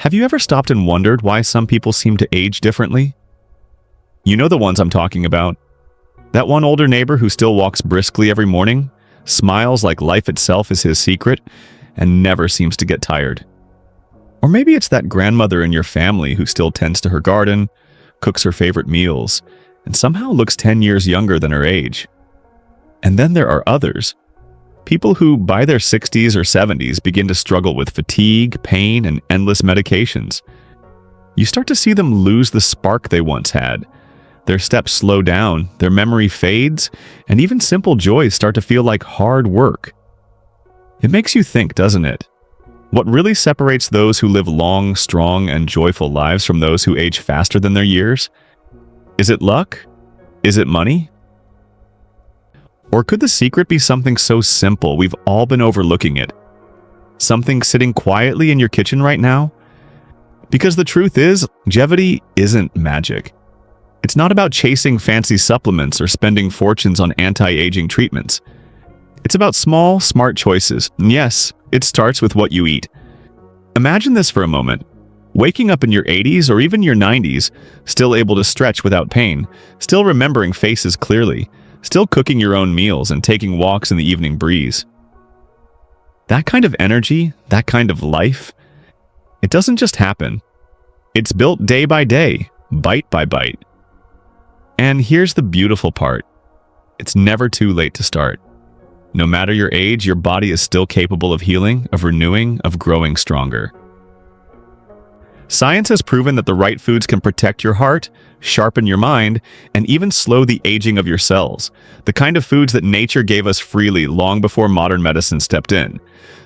Have you ever stopped and wondered why some people seem to age differently? You know the ones I'm talking about. That one older neighbor who still walks briskly every morning, smiles like life itself is his secret, and never seems to get tired. Or maybe it's that grandmother in your family who still tends to her garden, cooks her favorite meals, and somehow looks 10 years younger than her age. And then there are others. People who, by their 60s or 70s, begin to struggle with fatigue, pain, and endless medications. You start to see them lose the spark they once had. Their steps slow down, their memory fades, and even simple joys start to feel like hard work. It makes you think, doesn't it? What really separates those who live long, strong, and joyful lives from those who age faster than their years? Is it luck? Is it money? Or could the secret be something so simple we've all been overlooking it? Something sitting quietly in your kitchen right now? Because the truth is, longevity isn't magic. It's not about chasing fancy supplements or spending fortunes on anti-aging treatments. It's about small, smart choices. And yes, it starts with what you eat. Imagine this for a moment. Waking up in your 80s or even your 90s, still able to stretch without pain, still remembering faces clearly, still cooking your own meals and taking walks in the evening breeze. That kind of energy, that kind of life, it doesn't just happen. It's built day by day, bite by bite. And here's the beautiful part. It's never too late to start. No matter your age, your body is still capable of healing, of renewing, of growing stronger. Science has proven that the right foods can protect your heart, sharpen your mind, and even slow the aging of your cells, the kind of foods that nature gave us freely long before modern medicine stepped in.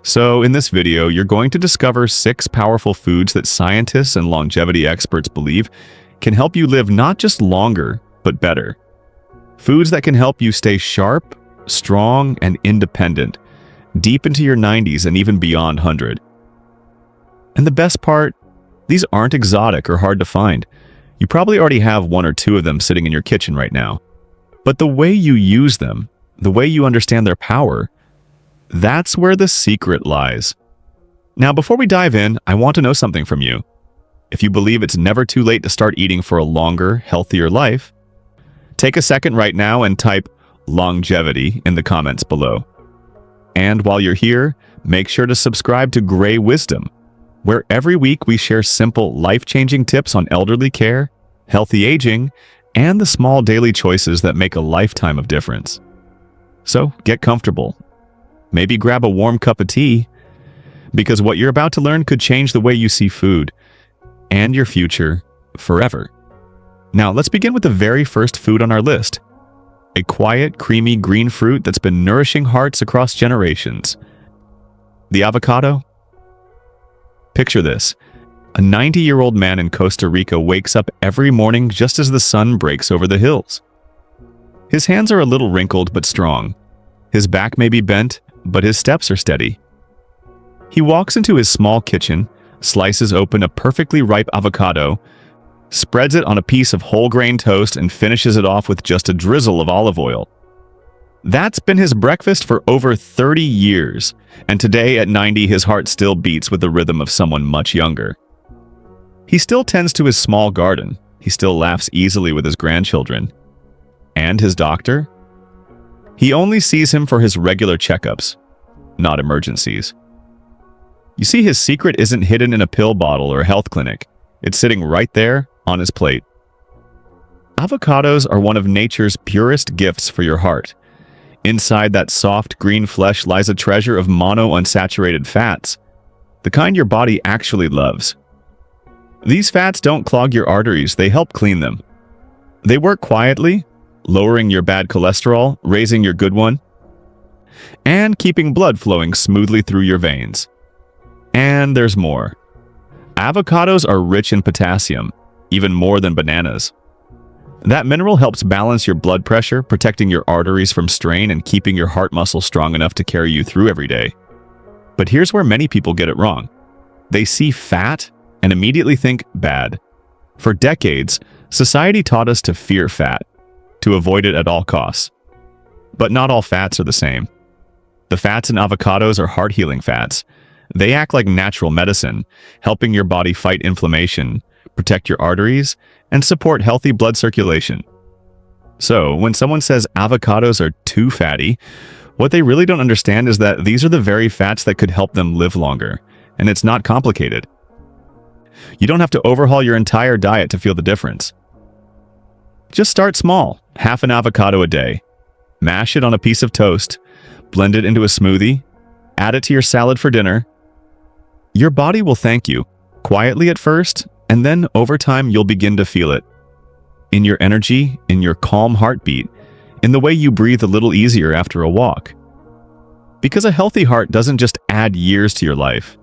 So in this video, you're going to discover 6 powerful foods that scientists and longevity experts believe can help you live not just longer, but better. Foods that can help you stay sharp, strong, and independent, deep into your 90s and even beyond 100. And the best part, these aren't exotic or hard to find. You probably already have 1 or 2 of them sitting in your kitchen right now. But the way you use them, the way you understand their power, that's where the secret lies. Now, before we dive in, I want to know something from you. If you believe it's never too late to start eating for a longer, healthier life, take a second right now and type longevity in the comments below. And while you're here, make sure to subscribe to Grey Wisdom, where every week we share simple, life-changing tips on elderly care, healthy aging, and the small daily choices that make a lifetime of difference. So get comfortable. Maybe grab a warm cup of tea, because what you're about to learn could change the way you see food and your future forever. Now, let's begin with the very first food on our list. A quiet, creamy green fruit that's been nourishing hearts across generations. The avocado? Picture this. A 90-year-old man in Costa Rica wakes up every morning just as the sun breaks over the hills. His hands are a little wrinkled but strong. His back may be bent, but his steps are steady. He walks into his small kitchen, slices open a perfectly ripe avocado, spreads it on a piece of whole grain toast, and finishes it off with just a drizzle of olive oil. That's been his breakfast for over 30 years, and today at 90, his heart still beats with the rhythm of someone much younger. He still tends to his small garden. He still laughs easily with his grandchildren. And his doctor? He only sees him for his regular checkups, not emergencies. You see, his secret isn't hidden in a pill bottle or a health clinic. It's sitting right there on his plate. Avocados are one of nature's purest gifts for your heart. Inside that soft green flesh lies a treasure of monounsaturated fats, the kind your body actually loves. These fats don't clog your arteries, they help clean them. They work quietly, lowering your bad cholesterol, raising your good one, and keeping blood flowing smoothly through your veins. And there's more. Avocados are rich in potassium, even more than bananas. That mineral helps balance your blood pressure, protecting your arteries from strain and keeping your heart muscle strong enough to carry you through every day. But here's where many people get it wrong. They see fat and immediately think bad. For decades, society taught us to fear fat, to avoid it at all costs. But not all fats are the same. The fats in avocados are heart-healing fats. They act like natural medicine, helping your body fight inflammation, protect your arteries, and support healthy blood circulation. So, when someone says avocados are too fatty, what they really don't understand is that these are the very fats that could help them live longer, and it's not complicated. You don't have to overhaul your entire diet to feel the difference. Just start small, half an avocado a day. Mash it on a piece of toast, blend it into a smoothie, add it to your salad for dinner. Your body will thank you, quietly at first, and then over time you'll begin to feel it. In your energy, in your calm heartbeat, in the way you breathe a little easier after a walk. Because a healthy heart doesn't just add years to your life,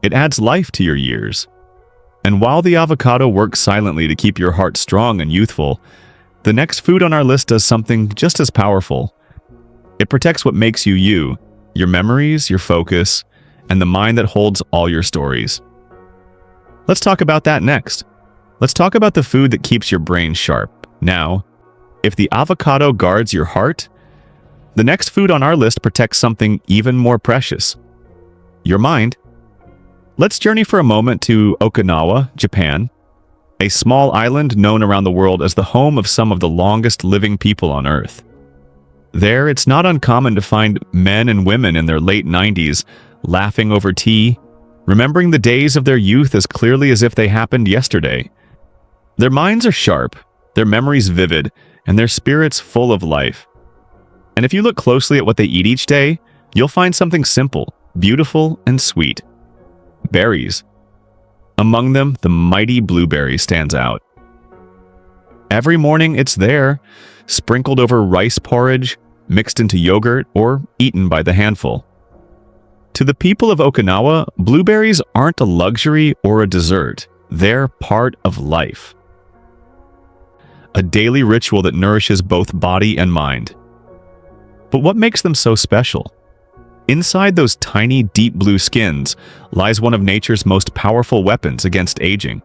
it adds life to your years. And while the avocado works silently to keep your heart strong and youthful, the next food on our list does something just as powerful. It protects what makes you you, your memories, your focus, and the mind that holds all your stories. Let's talk about that next. Let's talk about the food that keeps your brain sharp. Now, if the avocado guards your heart, the next food on our list protects something even more precious: your mind. Let's journey for a moment to Okinawa, Japan, a small island known around the world as the home of some of the longest living people on Earth. There, it's not uncommon to find men and women in their late 90s laughing over tea, remembering the days of their youth as clearly as if they happened yesterday. Their minds are sharp, their memories vivid, and their spirits full of life. And if you look closely at what they eat each day, you'll find something simple, beautiful, and sweet: berries. Among them, the mighty blueberry stands out. Every morning it's there, sprinkled over rice porridge, mixed into yogurt, or eaten by the handful. To the people of Okinawa, blueberries aren't a luxury or a dessert. They're part of life. A daily ritual that nourishes both body and mind. But what makes them so special? Inside those tiny, deep blue skins lies one of nature's most powerful weapons against aging: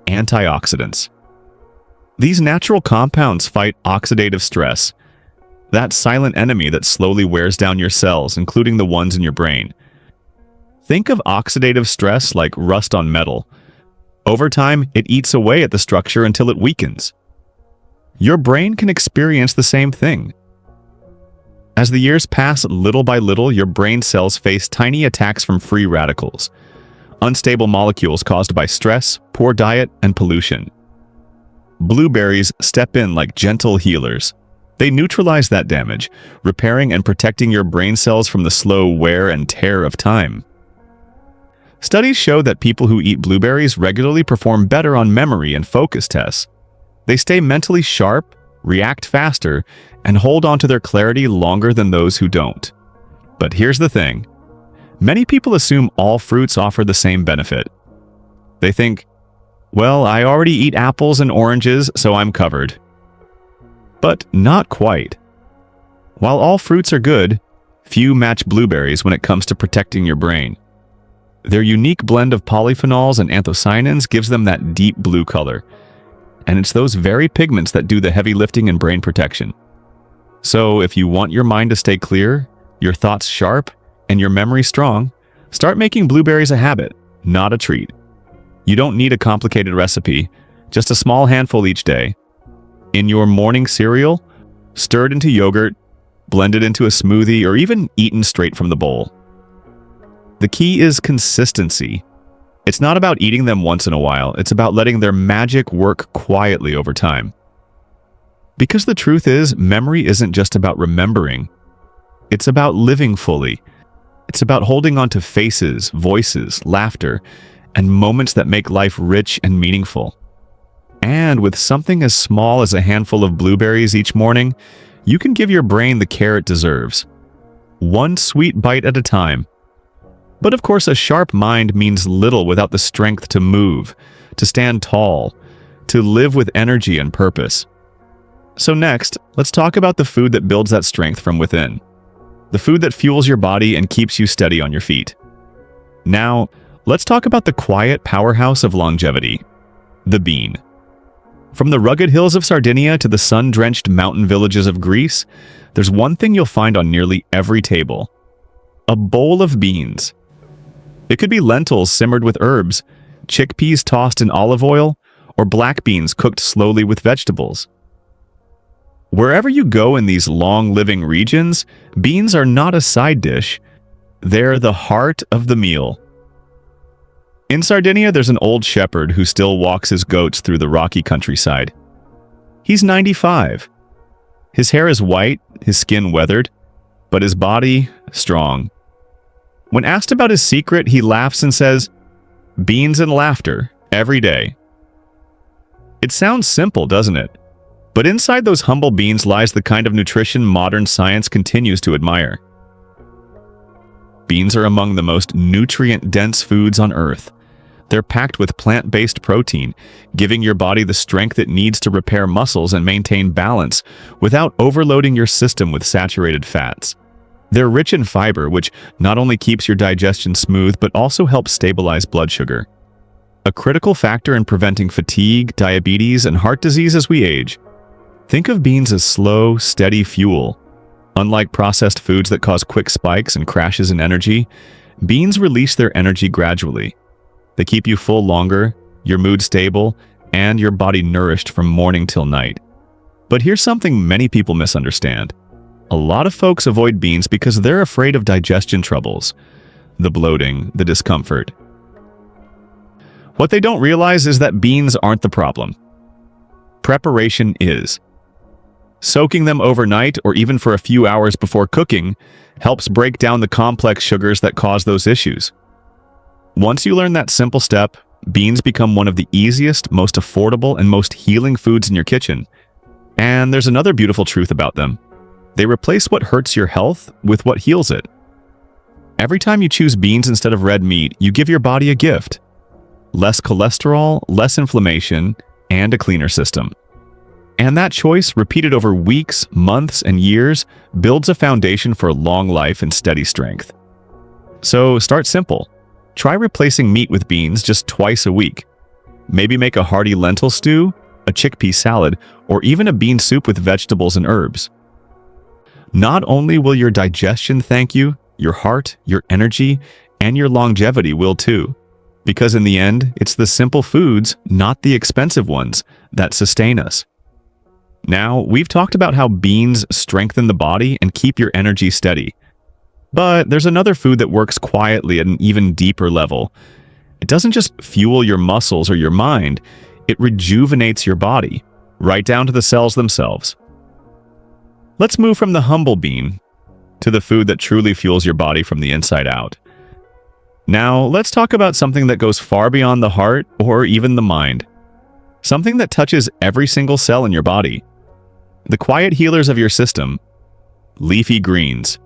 antioxidants. These natural compounds fight oxidative stress, that silent enemy that slowly wears down your cells, including the ones in your brain. Think of oxidative stress like rust on metal. Over time, it eats away at the structure until it weakens. Your brain can experience the same thing. As the years pass, little by little, your brain cells face tiny attacks from free radicals, unstable molecules caused by stress, poor diet, and pollution. Blueberries step in like gentle healers. They neutralize that damage, repairing and protecting your brain cells from the slow wear and tear of time. Studies show that people who eat blueberries regularly perform better on memory and focus tests. They stay mentally sharp, react faster, and hold on to their clarity longer than those who don't. But here's the thing. Many people assume all fruits offer the same benefit. They think, well, I already eat apples and oranges, so I'm covered. But not quite. While all fruits are good, few match blueberries when it comes to protecting your brain. Their unique blend of polyphenols and anthocyanins gives them that deep blue color. And it's those very pigments that do the heavy lifting in brain protection. So if you want your mind to stay clear, your thoughts sharp, and your memory strong, start making blueberries a habit, not a treat. You don't need a complicated recipe, just a small handful each day. In your morning cereal, stirred into yogurt, blended into a smoothie, or even eaten straight from the bowl. The key is consistency. It's not about eating them once in a while, it's about letting their magic work quietly over time. Because the truth is, memory isn't just about remembering. It's about living fully. It's about holding on to faces, voices, laughter, and moments that make life rich and meaningful. And with something as small as a handful of blueberries each morning, you can give your brain the care it deserves. One sweet bite at a time. But of course, a sharp mind means little without the strength to move, to stand tall, to live with energy and purpose. So next, let's talk about the food that builds that strength from within. The food that fuels your body and keeps you steady on your feet. Now, let's talk about the quiet powerhouse of longevity: the bean. From the rugged hills of Sardinia to the sun-drenched mountain villages of Greece, there's one thing you'll find on nearly every table: a bowl of beans. It could be lentils simmered with herbs, chickpeas tossed in olive oil, or black beans cooked slowly with vegetables. Wherever you go in these long-living regions, beans are not a side dish. They're the heart of the meal. In Sardinia, there's an old shepherd who still walks his goats through the rocky countryside. He's 95. His hair is white, his skin weathered, but his body strong. When asked about his secret, he laughs and says, "Beans and laughter, every day." It sounds simple, doesn't it? But inside those humble beans lies the kind of nutrition modern science continues to admire. Beans are among the most nutrient-dense foods on Earth. They're packed with plant-based protein, giving your body the strength it needs to repair muscles and maintain balance without overloading your system with saturated fats. They're rich in fiber, which not only keeps your digestion smooth but also helps stabilize blood sugar, a critical factor in preventing fatigue, diabetes, and heart disease as we age. Think of beans as slow, steady fuel. Unlike processed foods that cause quick spikes and crashes in energy, beans release their energy gradually. They keep you full longer, your mood stable, and your body nourished from morning till night. But here's something many people misunderstand. A lot of folks avoid beans because they're afraid of digestion troubles, the bloating, the discomfort. What they don't realize is that beans aren't the problem. Preparation is. Soaking them overnight or even for a few hours before cooking helps break down the complex sugars that cause those issues. Once you learn that simple step, beans become one of the easiest, most affordable, and most healing foods in your kitchen. And there's another beautiful truth about them. They replace what hurts your health with what heals it. Every time you choose beans instead of red meat, you give your body a gift. Less cholesterol, less inflammation, and a cleaner system. And that choice, repeated over weeks, months, and years, builds a foundation for long life and steady strength. So start simple. Try replacing meat with beans just twice a week. Maybe make a hearty lentil stew, a chickpea salad, or even a bean soup with vegetables and herbs. Not only will your digestion thank you, your heart, your energy, and your longevity will too. Because in the end, it's the simple foods, not the expensive ones, that sustain us. Now, we've talked about how beans strengthen the body and keep your energy steady. But there's another food that works quietly at an even deeper level. It doesn't just fuel your muscles or your mind, it rejuvenates your body, right down to the cells themselves. Let's move from the humble bean to the food that truly fuels your body from the inside out. Now, let's talk about something that goes far beyond the heart or even the mind. Something that touches every single cell in your body. The quiet healers of your system. Leafy greens.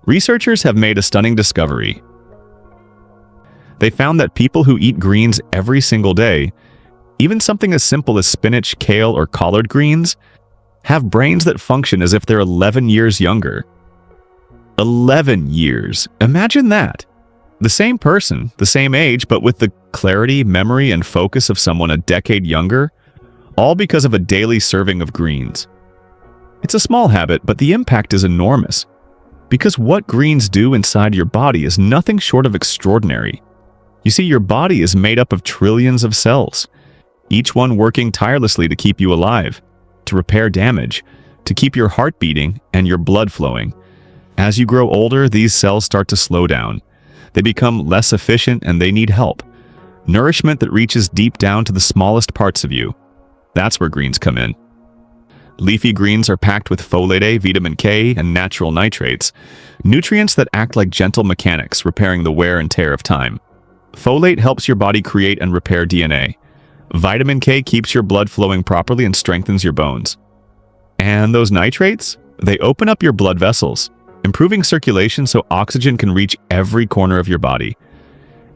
Researchers have made a stunning discovery. They found that people who eat greens every single day, even something as simple as spinach, kale, or collard greens, have brains that function as if they're 11 years younger. 11 years. Imagine that. The same person, the same age, but with the clarity, memory, and focus of someone a decade younger, all because of a daily serving of greens. It's a small habit, but the impact is enormous. Because what greens do inside your body is nothing short of extraordinary. You see, your body is made up of trillions of cells, each one working tirelessly to keep you alive, to repair damage, to keep your heart beating and your blood flowing. As you grow older, these cells start to slow down. They become less efficient and they need help. Nourishment that reaches deep down to the smallest parts of you. That's where greens come in. Leafy greens are packed with folate A, vitamin K, and natural nitrates, nutrients that act like gentle mechanics, repairing the wear and tear of time. Folate helps your body create and repair DNA. Vitamin K keeps your blood flowing properly and strengthens your bones. And those nitrates? They open up your blood vessels, improving circulation so oxygen can reach every corner of your body.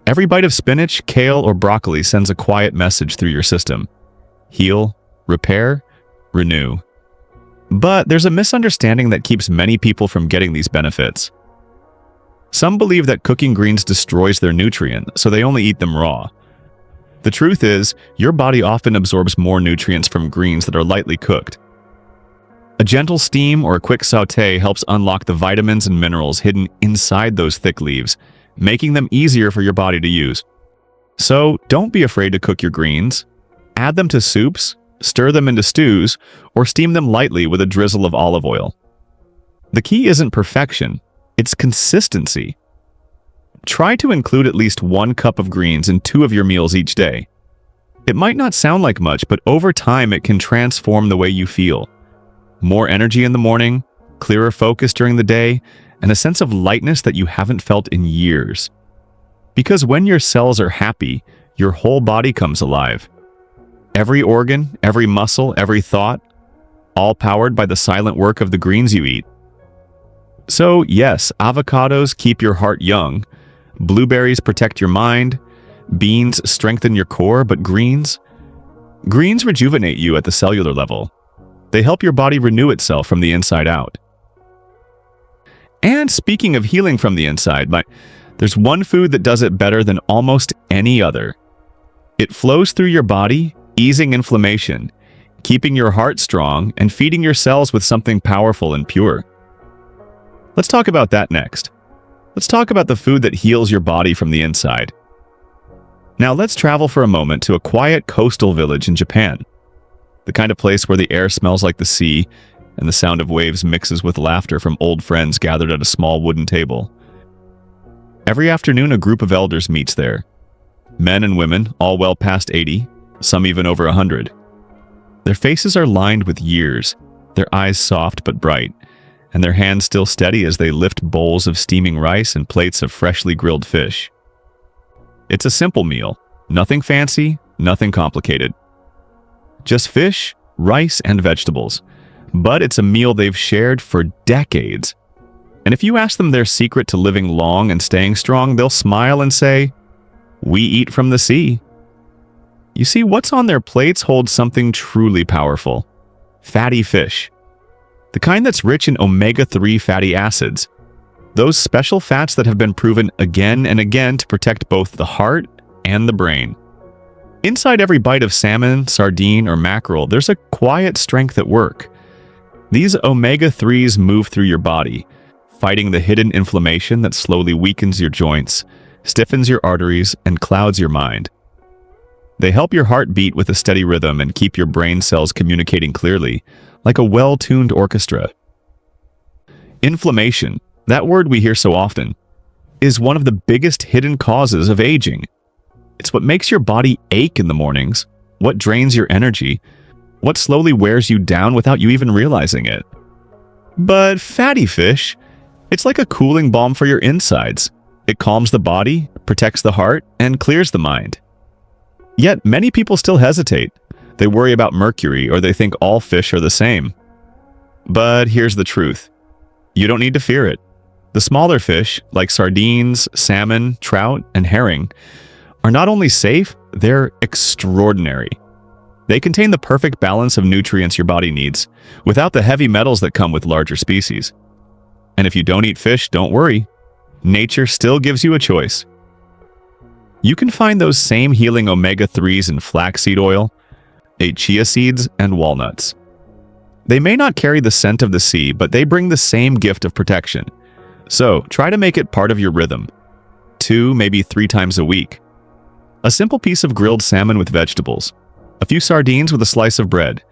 Every bite of spinach, kale, or broccoli sends a quiet message through your system. Heal, repair, renew. But there's a misunderstanding that keeps many people from getting these benefits. Some believe that cooking greens destroys their nutrient, so they only eat them raw. The truth is, your body often absorbs more nutrients from greens that are lightly cooked. A gentle steam or a quick sauté helps unlock the vitamins and minerals hidden inside those thick leaves, making them easier for your body to use. So don't be afraid to cook your greens. Add them to soups, stir them into stews, or steam them lightly with a drizzle of olive oil. The key isn't perfection, it's consistency. Try to include at least 1 cup of greens in 2 of your meals each day. It might not sound like much, but over time it can transform the way you feel. More energy in the morning, clearer focus during the day, and a sense of lightness that you haven't felt in years. Because when your cells are happy, your whole body comes alive. Every organ, every muscle, every thought, all powered by the silent work of the greens you eat. So yes, avocados keep your heart young, blueberries protect your mind, beans strengthen your core, but greens rejuvenate you at the cellular level. They help your body renew itself from the inside out. And speaking of healing from the inside, there's one food that does it better than almost any other. It flows through your body, easing inflammation, keeping your heart strong, and feeding your cells with something powerful and pure. Let's talk about that next. Let's talk about the food that heals your body from the inside. Now let's travel for a moment to a quiet coastal village in Japan. The kind of place where the air smells like the sea, and the sound of waves mixes with laughter from old friends gathered at a small wooden table. Every afternoon, a group of elders meets there. Men and women, all well past 80, some even over 100. Their faces are lined with years, their eyes soft but bright, and their hands still steady as they lift bowls of steaming rice and plates of freshly grilled fish. It's a simple meal, nothing fancy, nothing complicated. Just fish, rice, and vegetables. But it's a meal they've shared for decades. And if you ask them their secret to living long and staying strong, they'll smile and say, "We eat from the sea." You see, what's on their plates holds something truly powerful. Fatty fish. The kind that's rich in omega-3 fatty acids. Those special fats that have been proven again and again to protect both the heart and the brain. Inside every bite of salmon, sardine, or mackerel, there's a quiet strength at work. These omega-3s move through your body, fighting the hidden inflammation that slowly weakens your joints, stiffens your arteries, and clouds your mind. They help your heart beat with a steady rhythm and keep your brain cells communicating clearly, like a well-tuned orchestra. Inflammation, that word we hear so often, is one of the biggest hidden causes of aging. It's what makes your body ache in the mornings, what drains your energy, what slowly wears you down without you even realizing it. But fatty fish, it's like a cooling balm for your insides. It calms the body, protects the heart, and clears the mind. Yet many people still hesitate. They worry about mercury, or they think all fish are the same. But here's the truth. You don't need to fear it. The smaller fish, like sardines, salmon, trout, and herring, are not only safe, they're extraordinary. They contain the perfect balance of nutrients your body needs, without the heavy metals that come with larger species. And if you don't eat fish, don't worry. Nature still gives you a choice. You can find those same healing omega-3s in flaxseed oil, chia seeds, and walnuts. They may not carry the scent of the sea, but they bring the same gift of protection. So try to make it part of your rhythm. 2, maybe 3 times a week. A simple piece of grilled salmon with vegetables. A few sardines with a slice of bread.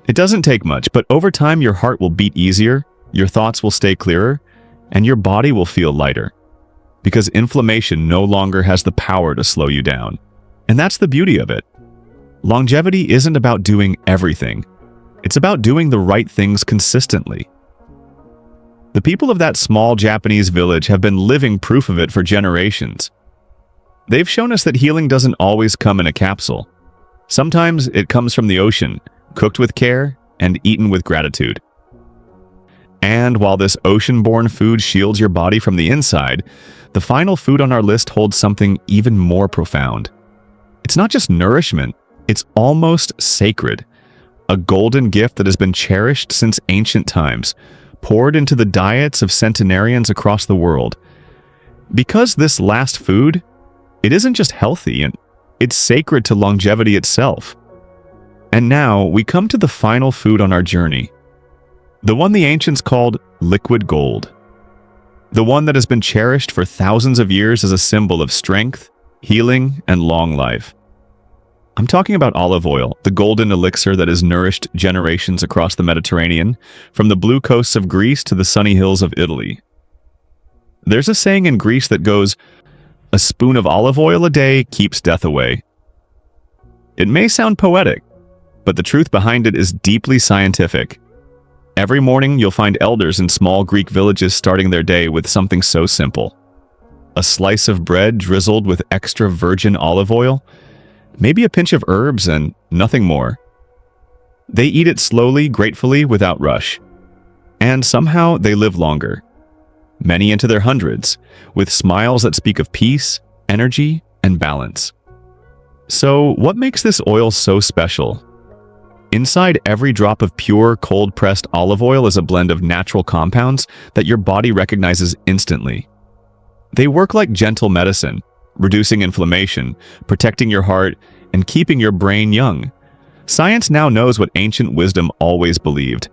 It doesn't take much, but over time your heart will beat easier, your thoughts will stay clearer, and your body will feel lighter. Because inflammation no longer has the power to slow you down. And that's the beauty of it. Longevity isn't about doing everything. It's about doing the right things consistently. The people of that small Japanese village have been living proof of it for generations. They've shown us that healing doesn't always come in a capsule. Sometimes it comes from the ocean, cooked with care and eaten with gratitude. And while this ocean-born food shields your body from the inside, the final food on our list holds something even more profound. It's not just nourishment, it's almost sacred. A golden gift that has been cherished since ancient times, poured into the diets of centenarians across the world. Because this last food, it isn't just healthy, and it's sacred to longevity itself. And now we come to the final food on our journey. The one the ancients called liquid gold. the one that has been cherished for thousands of years as a symbol of strength, healing, and long life. I'm talking about olive oil, the golden elixir that has nourished generations across the Mediterranean, from the blue coasts of Greece to the sunny hills of Italy. There's a saying in Greece that goes, "A spoon of olive oil a day keeps death away." It may sound poetic, but the truth behind it is deeply scientific. Every morning, you'll find elders in small Greek villages starting their day with something so simple. A slice of bread drizzled with extra virgin olive oil, maybe a pinch of herbs, and nothing more. They eat it slowly, gratefully, without rush. And somehow they live longer. Many into their hundreds, with smiles that speak of peace, energy, and balance. So, what makes this oil so special? Inside every drop of pure, cold-pressed olive oil is a blend of natural compounds that your body recognizes instantly. They work like gentle medicine, reducing inflammation, protecting your heart, and keeping your brain young. Science now knows what ancient wisdom always believed.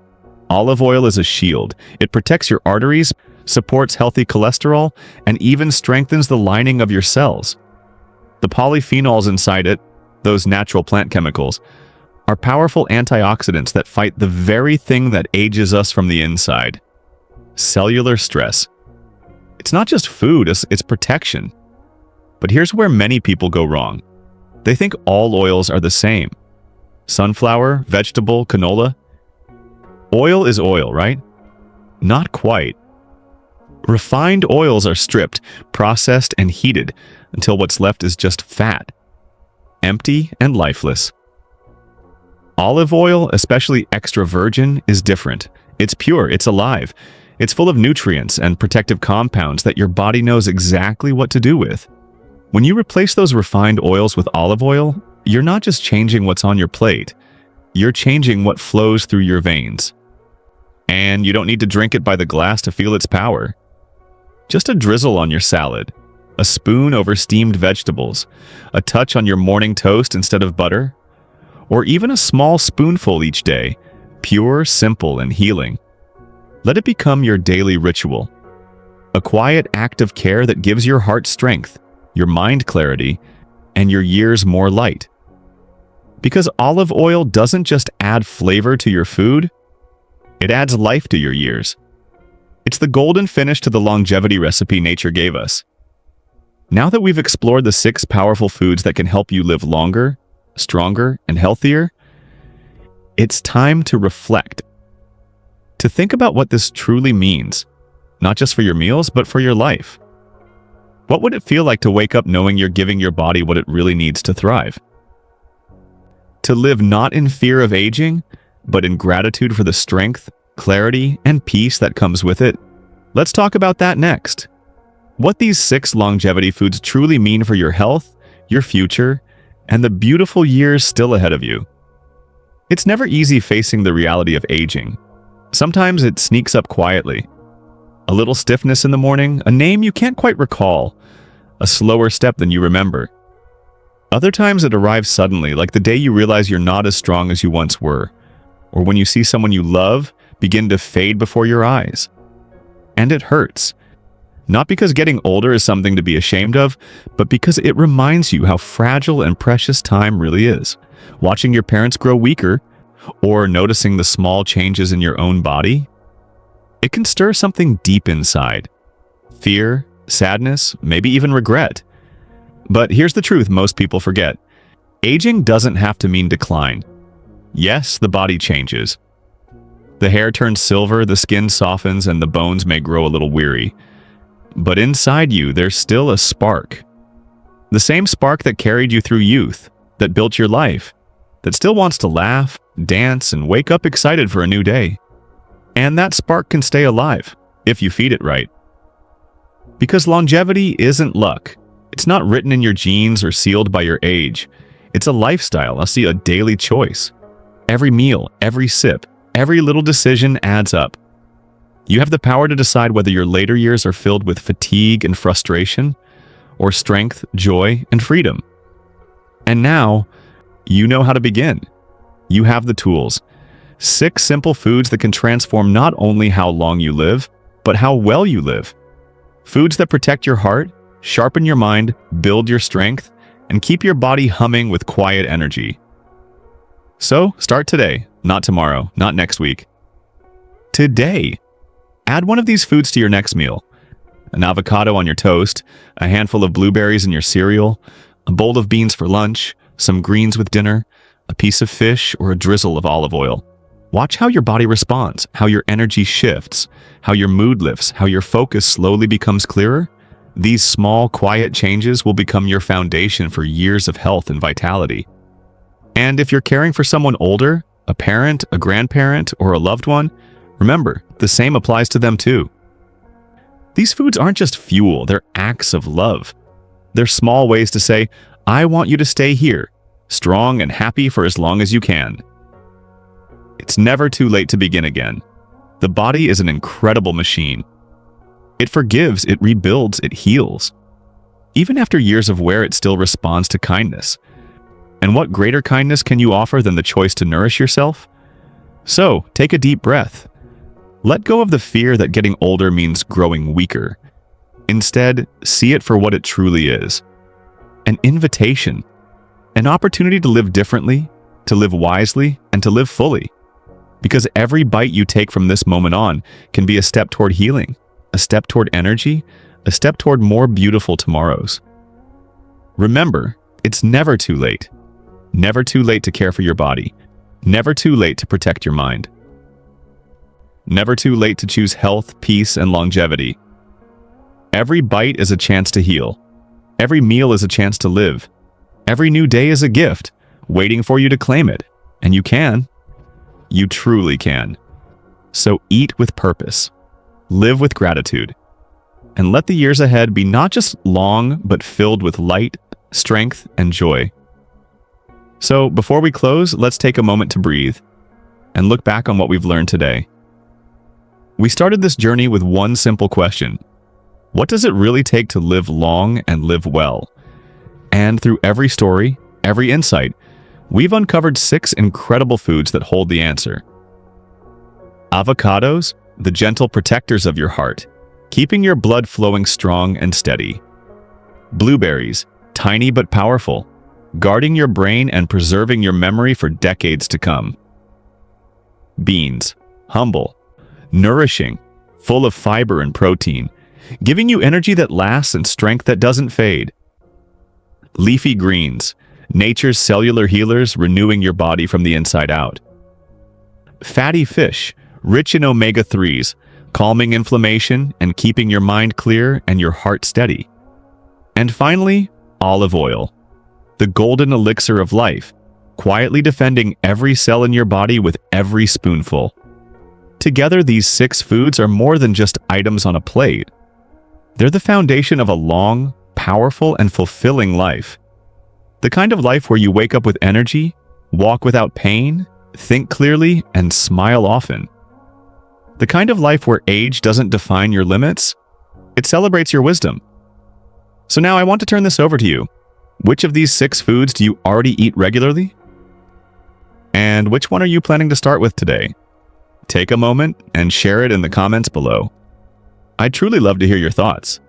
Olive oil is a shield. It protects your arteries, supports healthy cholesterol, and even strengthens the lining of your cells. The polyphenols inside it, those natural plant chemicals, are powerful antioxidants that fight the very thing that ages us from the inside: cellular stress. It's not just food, it's protection. But here's where many people go wrong. They think all oils are the same. Sunflower, vegetable, canola. Oil is oil, right? Not quite. Refined oils are stripped, processed, and heated until what's left is just fat, empty and lifeless. Olive oil, especially extra virgin, is different. It's pure, it's alive. It's full of nutrients and protective compounds that your body knows exactly what to do with. When you replace those refined oils with olive oil, you're not just changing what's on your plate, you're changing what flows through your veins. And you don't need to drink it by the glass to feel its power. Just a drizzle on your salad, a spoon over steamed vegetables, a touch on your morning toast instead of butter, or even a small spoonful each day, pure, simple, and healing. Let it become your daily ritual. A quiet act of care that gives your heart strength, your mind clarity, and your years more light. Because olive oil doesn't just add flavor to your food, it adds life to your years. It's the golden finish to the longevity recipe nature gave us. Now that we've explored the 6 powerful foods that can help you live longer, stronger, and healthier, it's time to reflect. To think about what this truly means, not just for your meals, but for your life. What would it feel like to wake up knowing you're giving your body what it really needs to thrive? To live not in fear of aging, but in gratitude for the strength, clarity, and peace that comes with it? Let's talk about that next. What these 6 longevity foods truly mean for your health, your future, and the beautiful years still ahead of you. It's never easy facing the reality of aging. Sometimes it sneaks up quietly. A little stiffness in the morning, a name you can't quite recall, a slower step than you remember. Other times it arrives suddenly, like the day you realize you're not as strong as you once were, or when you see someone you love begin to fade before your eyes. And it hurts. Not because getting older is something to be ashamed of, but because it reminds you how fragile and precious time really is. Watching your parents grow weaker, or noticing the small changes in your own body, it can stir something deep inside. Fear, sadness, maybe even regret. But here's the truth most people forget. Aging doesn't have to mean decline. Yes, the body changes. The hair turns silver, the skin softens, and the bones may grow a little weary. But inside you, there's still a spark. The same spark that carried you through youth, that built your life, that still wants to laugh, dance, and wake up excited for a new day. And that spark can stay alive, if you feed it right. Because longevity isn't luck. It's not written in your genes or sealed by your age. It's a lifestyle, a daily choice. Every meal, every sip, every little decision adds up. You have the power to decide whether your later years are filled with fatigue and frustration, or strength, joy, and freedom. And now, you know how to begin. You have the tools. 6 simple foods that can transform not only how long you live, but how well you live. Foods that protect your heart, sharpen your mind, build your strength, and keep your body humming with quiet energy. So, start today, not tomorrow, not next week. Today! Add one of these foods to your next meal. An avocado on your toast, a handful of blueberries in your cereal, a bowl of beans for lunch, some greens with dinner, a piece of fish, or a drizzle of olive oil. Watch how your body responds, how your energy shifts, how your mood lifts, how your focus slowly becomes clearer. These small, quiet changes will become your foundation for years of health and vitality. And if you're caring for someone older, a parent, a grandparent, or a loved one, remember, the same applies to them too. These foods aren't just fuel, they're acts of love. They're small ways to say, I want you to stay here, strong and happy for as long as you can. It's never too late to begin again. The body is an incredible machine. It forgives, it rebuilds, it heals. Even after years of wear, it still responds to kindness. And what greater kindness can you offer than the choice to nourish yourself? So, take a deep breath. Let go of the fear that getting older means growing weaker. Instead, see it for what it truly is. An invitation. An opportunity to live differently, to live wisely, and to live fully. Because every bite you take from this moment on can be a step toward healing, a step toward energy, a step toward more beautiful tomorrows. Remember, it's never too late. Never too late to care for your body. Never too late to protect your mind. Never too late to choose health, peace, and longevity. Every bite is a chance to heal. Every meal is a chance to live. Every new day is a gift, waiting for you to claim it. And you can. You truly can. So eat with purpose. Live with gratitude. And let the years ahead be not just long, but filled with light, strength, and joy. So before we close, let's take a moment to breathe and look back on what we've learned today. We started this journey with one simple question. What does it really take to live long and live well? And through every story, every insight, we've uncovered 6 incredible foods that hold the answer. Avocados, the gentle protectors of your heart, keeping your blood flowing strong and steady. Blueberries, tiny but powerful, guarding your brain and preserving your memory for decades to come. Beans, humble, nourishing, full of fiber and protein, giving you energy that lasts and strength that doesn't fade. Leafy greens, nature's cellular healers renewing your body from the inside out. Fatty fish, rich in omega-3s, calming inflammation and keeping your mind clear and your heart steady. And finally, olive oil, the golden elixir of life, quietly defending every cell in your body with every spoonful. Together, these 6 foods are more than just items on a plate. They're the foundation of a long, powerful, and fulfilling life. The kind of life where you wake up with energy, walk without pain, think clearly, and smile often. The kind of life where age doesn't define your limits, it celebrates your wisdom. So now I want to turn this over to you. Which of these 6 foods do you already eat regularly? And which one are you planning to start with today? Take a moment and share it in the comments below. I'd truly love to hear your thoughts.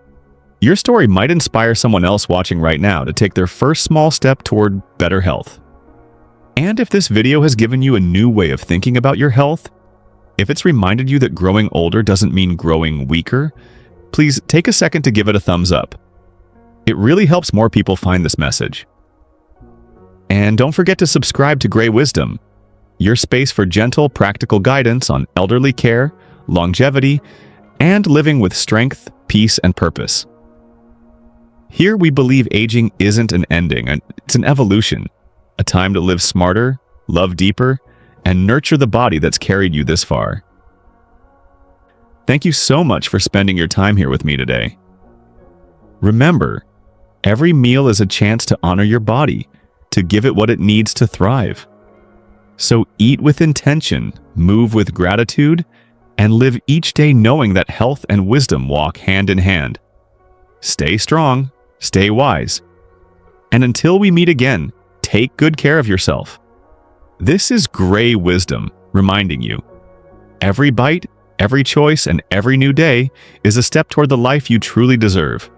Your story might inspire someone else watching right now to take their first small step toward better health. And if this video has given you a new way of thinking about your health, if it's reminded you that growing older doesn't mean growing weaker, please take a second to give it a thumbs up. It really helps more people find this message. And don't forget to subscribe to Grey Wisdom, your space for gentle, practical guidance on elderly care, longevity, and living with strength, peace, and purpose. Here we believe aging isn't an ending, it's an evolution, a time to live smarter, love deeper, and nurture the body that's carried you this far. Thank you so much for spending your time here with me today. Remember, every meal is a chance to honor your body, to give it what it needs to thrive. So eat with intention, move with gratitude, and live each day knowing that health and wisdom walk hand in hand. Stay strong, stay wise, and until we meet again, take good care of yourself. This is Grey Wisdom reminding you, every bite, Every choice and every new day is a step toward the life you truly deserve.